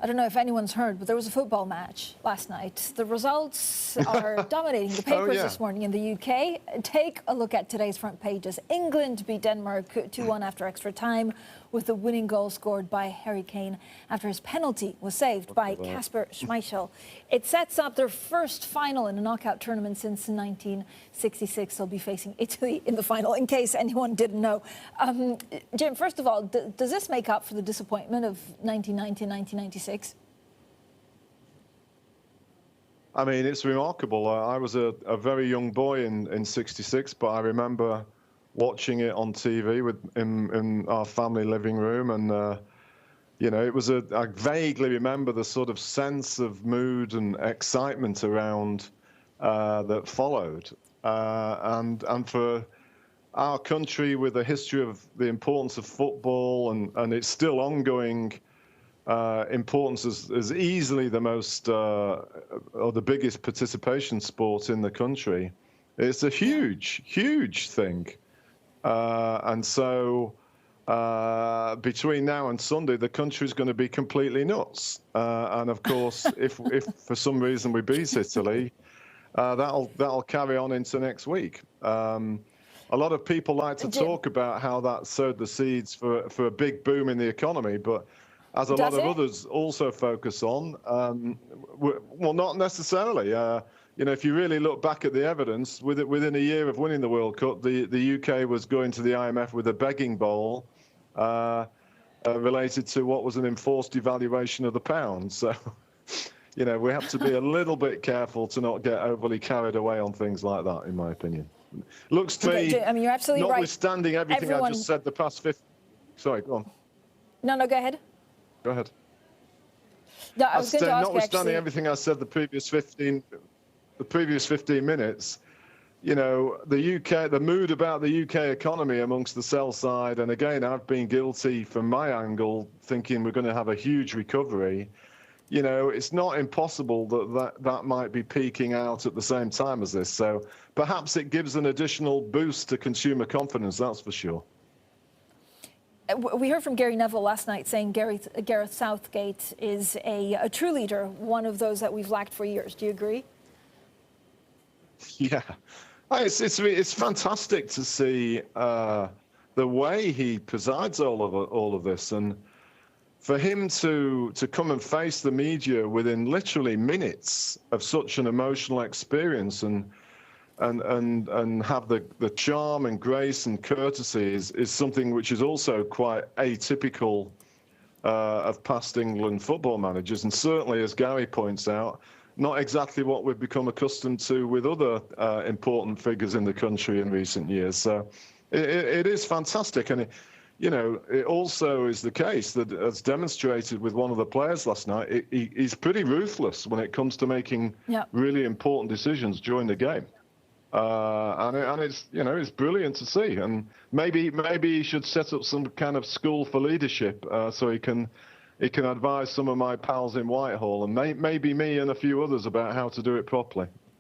I don't know if anyone's heard, but there was a football match last night. The results are dominating the papers this morning in the UK. Take a look at today's front pages. England beat Denmark 2-1 after extra time, with the winning goal scored by Harry Kane after his penalty was saved by Kasper Schmeichel. It sets up their first final in a knockout tournament since 1966. They'll be facing Italy in the final, in case anyone didn't know. Jim, first of all, does this make up for the disappointment of 1990 and 1996? I mean, it's remarkable. I was a very young boy in '66, but I remember watching it on TV in our family living room, and you know, it was I vaguely remember the sort of sense of mood and excitement around that followed, and for our country, with a history of the importance of football and its still ongoing importance as easily the most or the biggest participation sport in the country. It's a huge thing, and so between now and Sunday, the country's going to be completely nuts. And of course, if for some reason we beat Italy, that'll carry on into next week. A lot of people like to talk about how that sowed the seeds for a big boom in the economy, but as a lot of others also focus on, well, not necessarily. You know, if you really look back at the evidence, within a year of winning the World Cup, the UK was going to the IMF with a begging bowl related to what was an enforced devaluation of the pound. So, you know, we have to be a little bit careful to not get overly carried away on things like that, in my opinion. Looks to me, I mean, you're absolutely right. Notwithstanding everything I just said the past 50... Sorry, go on. No, go ahead. Go ahead. No, I was going to ask notwithstanding everything I said the previous 15 minutes, you know, the mood about the UK economy amongst the sell side, and again, I've been guilty from my angle, thinking we're going to have a huge recovery. You know, it's not impossible that might be peaking out at the same time as this. So perhaps it gives an additional boost to consumer confidence, that's for sure. We heard from Gary Neville last night saying Gareth Southgate is a true leader, one of those that we've lacked for years. Do you agree? Yeah, it's fantastic to see the way he presides all of this, and for him to come and face the media within literally minutes of such an emotional experience and have the charm and grace and courtesy is something which is also quite atypical of past England football managers, and certainly, as Gary points out, not exactly what we've become accustomed to with other important figures in the country in recent years. So it is fantastic, and you know, it also is the case that, as demonstrated with one of the players last night, he's pretty ruthless when it comes to making really important decisions during the game. And it's, you know, it's brilliant to see. And maybe he should set up some kind of school for leadership so he can advise some of my pals in Whitehall and maybe me and a few others about how to do it properly.